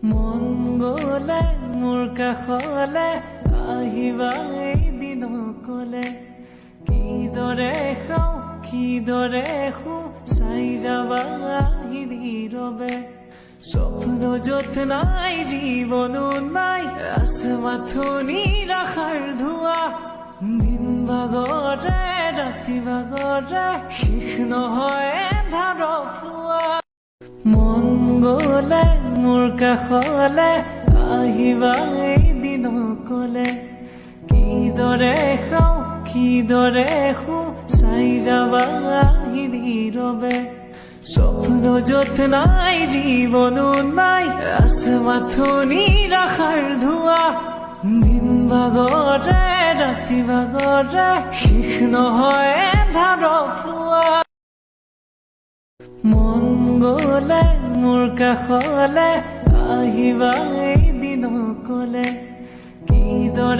মন গলে মোৰ কাষলে আহিবা এদিন অকলে কিদৰে খাওঁ কিদৰে শু চাই যাবা আহি নীৰৱে স্বপ্ন য'ত নাই জীৱনো নাই আছে মাথো নিৰাশাৰ ধোঁৱা দিন বাগৰে ৰাতি বাগৰে শেষ নহয় এন্ধাৰক লোৱা মন গলে মোৰ কাষলে আহিবা এদিন অকলে কিদৰে খাওঁ কিদৰে শু চাই যাবা আহি নীৰৱে স্বপ্ন য'ত নাই জীৱনো নাই আছে মাথো নিৰাশাৰ ধোঁৱা দিন বাগৰে ৰাতি বাগৰে শেষ নহয় এন্ধাৰক লোৱা মন গলে মোৰ কাষলে আহিবা এদিন অকলে কিদৰে